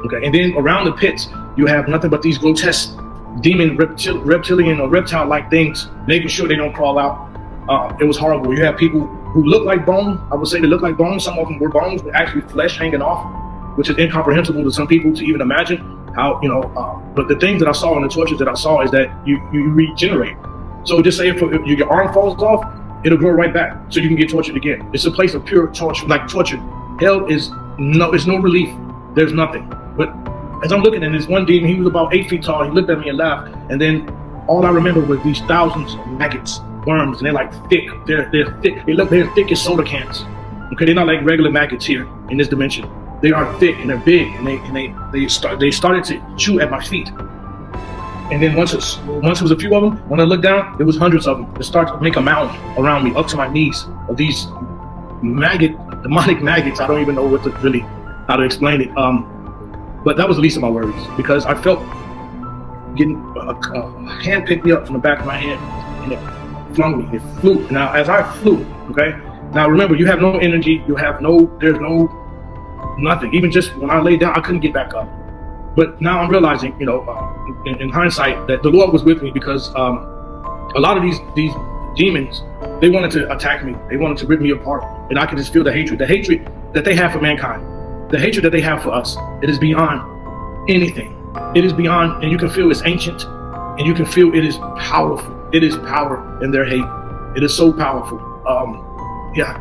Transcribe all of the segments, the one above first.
Okay, and then around the pits, you have nothing but these grotesque demon reptilian or reptile-like things, making sure they don't crawl out. It was horrible. You have people who look like bone. I would say they look like bones. Some of them were bones, but actually flesh hanging off, which is incomprehensible to some people to even imagine how, but the things that I saw in the tortures that I saw is that you regenerate. So just say if your arm falls off, it'll grow right back so you can get tortured again. It's a place of pure torture, like torture. Hell is it's no relief. There's nothing. But as I'm looking at this one demon, he was about 8 feet tall. He looked at me and laughed. And then all I remember was these thousands of maggots, worms, and they're like thick. They're thick. They're thick as soda cans. Okay, they're not like regular maggots here in this dimension. They are thick and they're big, and they started to chew at my feet. And then once it was a few of them, when I looked down, it was hundreds of them. They started to make a mound around me, up to my knees, of these demonic maggots. I don't even know how to explain it. But that was the least of my worries, because I felt getting a hand picked me up from the back of my head, and it flung me. It flew. Now, as I flew, okay. Now remember, you have no energy. There's no nothing. Even just when I laid down, I couldn't get back up. But now I'm realizing, in hindsight, that the Lord was with me, because a lot of these demons, they wanted to attack me. They wanted to rip me apart, and I could just feel the hatred that they have for mankind, the hatred that they have for us. It is beyond anything. It is beyond, and you can feel it's ancient, and you can feel it is powerful. It is power in their hate. It is so powerful. Yeah.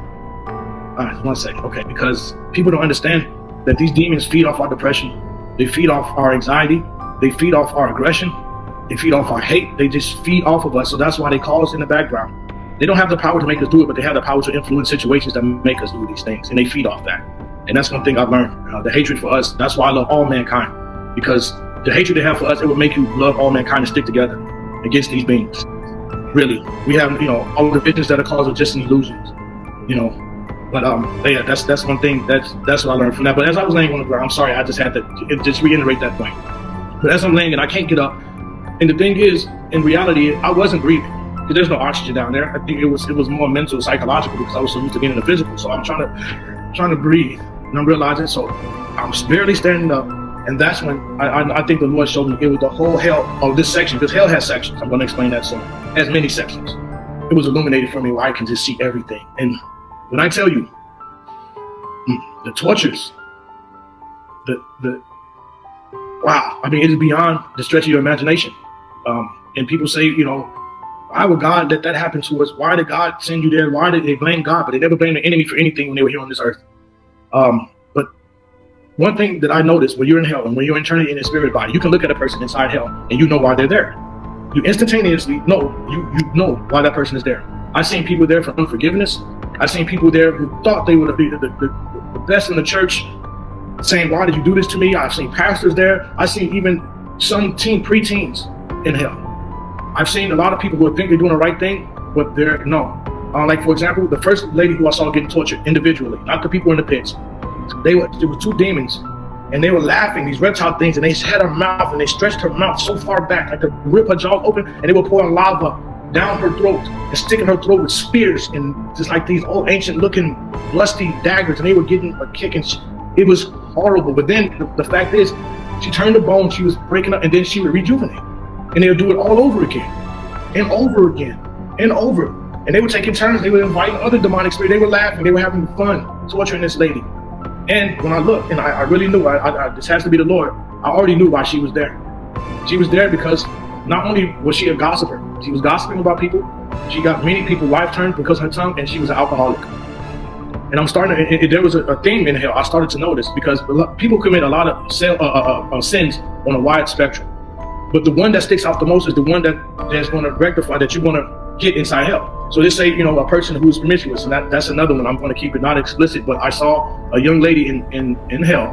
All right, 1 second. Okay, because people don't understand that these demons feed off our depression. They feed off our anxiety. They feed off our aggression. They feed off our hate. They just feed off of us. So that's why they call us in the background. They don't have the power to make us do it, but they have the power to influence situations that make us do these things. And they feed off that. And that's one thing I've learned. The hatred for us. That's why I love all mankind. Because the hatred they have for us, it would make you love all mankind and stick together against these beings. Really. We have, all the visions that are caused are just an illusions. But yeah, that's one thing. That's what I learned from that. But as I was laying on the ground, I'm sorry, I just had to just reiterate that point. But as I'm laying and I can't get up, and the thing is, in reality, I wasn't breathing because there's no oxygen down there. I think it was more mental, psychological, because I was so used to being in the physical. So I'm trying to breathe, and I'm realizing. So I'm barely standing up, and that's when I think the Lord showed me it was the whole hell of this section, because hell has sections. I'm going to explain that soon. It has many sections. It was illuminated for me where I can just see everything. And when I tell you, the tortures, wow, I mean, it is beyond the stretch of your imagination. And people say, why would God let that happen to us? Why did God send you there? Why did they blame God? But they never blamed the enemy for anything when they were here on this earth. But one thing that I noticed, when you're in hell and when you're internally in a spirit body, you can look at a person inside hell and you know why they're there. You instantaneously know, you know why that person is there. I've seen people there for unforgiveness. I've seen people there who thought they were the best in the church, saying, why did you do this to me? I've seen pastors there. I've seen even some preteens in hell. I've seen a lot of people who think they're doing the right thing, but they're no. Like, for example, the first lady who I saw getting tortured individually, not the people in the pits. There were 2 demons, and they were laughing, these reptile things, and they had her mouth, and they stretched her mouth so far back, like to rip her jaw open, and they were pouring lava down her throat and sticking her throat with spears and just like these old ancient looking lusty daggers, and they were getting a kick, and it was horrible. But then the fact is, she turned the bone, she was breaking up, and then she would rejuvenate, and they would do it all over again and over again and over. And they were taking turns. They were inviting other demonic spirits. They were laughing. They were having fun torturing this lady. And when I looked, and I really knew, this has to be the Lord. I already knew why she was there. She was there because not only was she a gossiper, she was gossiping about people. She got many people wife turned because of her tongue, and she was an alcoholic. And I'm starting to, there was a theme in hell. I started to notice, because people commit a lot of sins on a wide spectrum. But the one that sticks out the most is the one that's going to rectify, that you're going to get inside hell. So let's say, a person who's promiscuous, and that's another one. I'm going to keep it not explicit, but I saw a young lady in hell.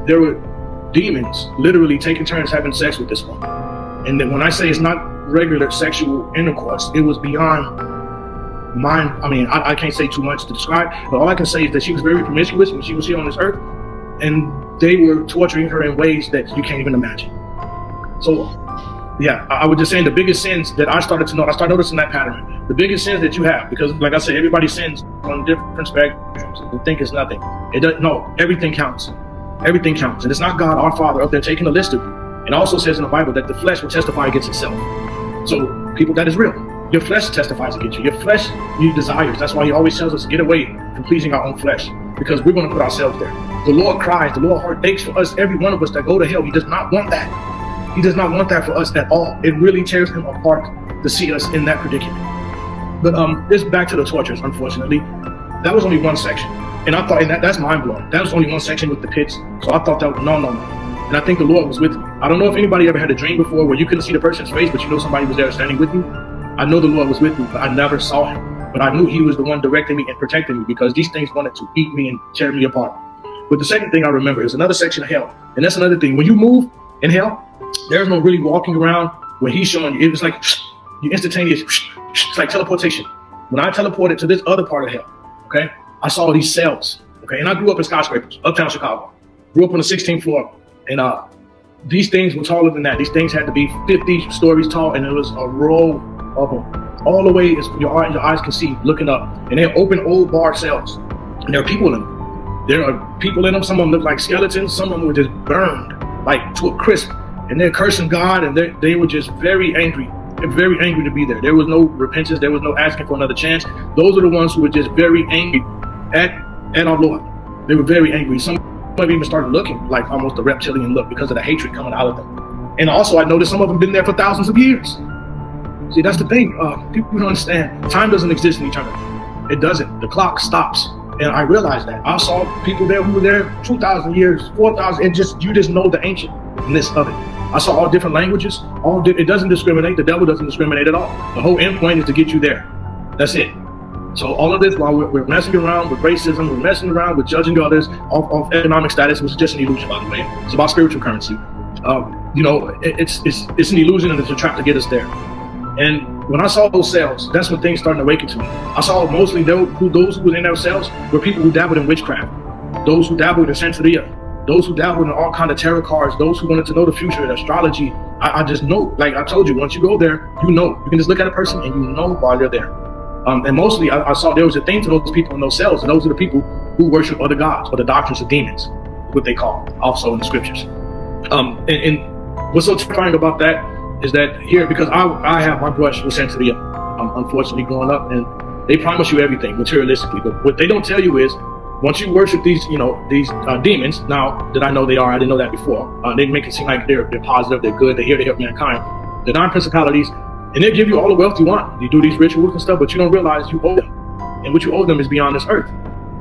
There were demons literally taking turns having sex with this woman. And then when I say it's not regular sexual intercourse, it was beyond mine. I mean, I can't say too much to describe, but all I can say is that she was very promiscuous when she was here on this earth, and they were torturing her in ways that you can't even imagine. So yeah, I was just saying the biggest sins that I started noticing that pattern. The biggest sins that you have, because like I said, everybody sins on different spectrums and think it's nothing. It doesn't. No, everything counts. Everything counts. And it's not God, our Father, up there taking a list of you. It also says in the Bible that the flesh will testify against itself. So, people, that is real. Your flesh testifies against you. Your flesh, your desires. That's why he always tells us to get away from pleasing our own flesh, because we're going to put ourselves there. The Lord cries, the Lord heart aches for us, every one of us that go to hell. He does not want that. He does not want that for us at all. It really tears him apart to see us in that predicament. But this back to the tortures, unfortunately. That was only one section. And I thought, and that's mind-blowing. That was only one section with the pits. So I thought that, no. And I think the Lord was with me. I don't know if anybody ever had a dream before where you couldn't see the person's face, but you know somebody was there standing with you. I know the Lord was with me, but I never saw him. But I knew he was the one directing me and protecting me, because these things wanted to eat me and tear me apart. But the second thing I remember is another section of hell. And that's another thing. When you move in hell, there's no really walking around where he's showing you. It was like you instantaneous. It's like teleportation. When I teleported to this other part of hell, okay, I saw these cells, okay, and I grew up in skyscrapers, uptown Chicago. Grew up on the 16th floor, and these things were taller than that. These things had to be 50 stories tall, and there was a row of them, all the way as your eyes can see, looking up. And they're open old bar cells, and there are people in them. There are people in them. Some of them look like skeletons. Some of them were just burned, like to a crisp, and they're cursing God, and they were just very angry. They're very angry to be there. There was no repentance. There was no asking for another chance. Those are the ones who were just very angry at our Lord. They were very angry. Some of them even started looking like almost a reptilian look because of the hatred coming out of them. And also, I noticed some of them been there for thousands of years. See, that's the thing. People don't understand. Time doesn't exist in eternity. It doesn't. The clock stops. And I realized that. I saw people there who were there 2,000 years, 4,000, and you just know the ancientness of it. I saw all different languages. It doesn't discriminate. The devil doesn't discriminate at all. The whole end point is to get you there. That's it. So all of this, while we're messing around with racism, we're messing around with judging others off economic status, which is just an illusion, by the way. It's about spiritual currency. It's an illusion, and it's a trap to get us there. And when I saw those cells, that's when things started to awaken to me. I saw mostly those who were in those cells were people who dabbled in witchcraft, those who dabbled in Santeria, those who dabbled in all kind of tarot cards, those who wanted to know the future, astrology. I just know, like I told you, once you go there, you know. You can just look at a person and you know while they're there. And mostly I saw there was a thing to those people in those cells, and those are the people who worship other gods or the doctrines of demons, what they call also in the scriptures. And what's so terrifying about that is that here, because I have my brush with Santeria, unfortunately growing up, and they promise you everything materialistically, but what they don't tell you is once you worship these demons, now that I know they are, I didn't know that before, they make it seem like they're positive, they're good, they're here to help mankind. The 9 principalities, and they give you all the wealth you want. You do these rituals and stuff, but you don't realize you owe them. And what you owe them is beyond this earth.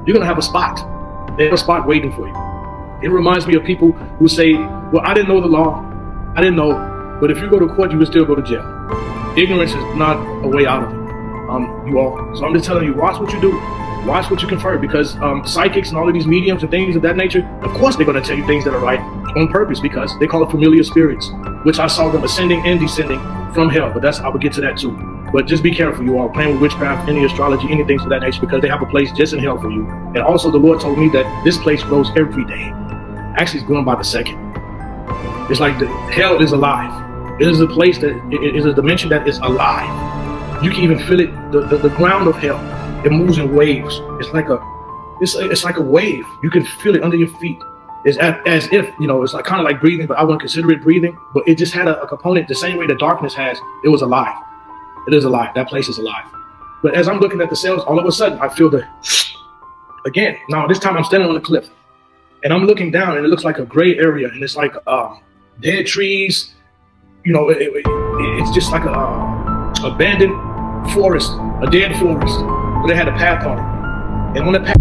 You're gonna have a spot. They have a spot waiting for you. It reminds me of people who say, well, I didn't know the law. I didn't know. But if you go to court, you will still go to jail. Ignorance is not a way out of it, you all. So I'm just telling you, watch what you do. Watch what you confer, because psychics and all of these mediums and things of that nature, of course they're going to tell you things that are right on purpose, because they call it familiar spirits, which I saw them ascending and descending from hell. But I would get to that too. But just be careful, you all, playing with witchcraft, any astrology, any things of that nature, because they have a place just in hell for you. And also the Lord told me that this place grows every day. Actually, it's growing by the second. It's like hell is alive. It is a place that it is a dimension that is alive. You can even feel it. The ground of hell, it moves in waves. It's like a wave. You can feel it under your feet. It's as if, it's like kind of like breathing, but I wouldn't consider it breathing. But it just had a component the same way the darkness has. It was alive. It is alive. That place is alive. But as I'm looking at the cells, all of a sudden I feel again. Now this time I'm standing on the cliff, and I'm looking down, and it looks like a gray area, and it's like dead trees. It's just like a abandoned forest, a dead forest, but it had a path on it. And on the path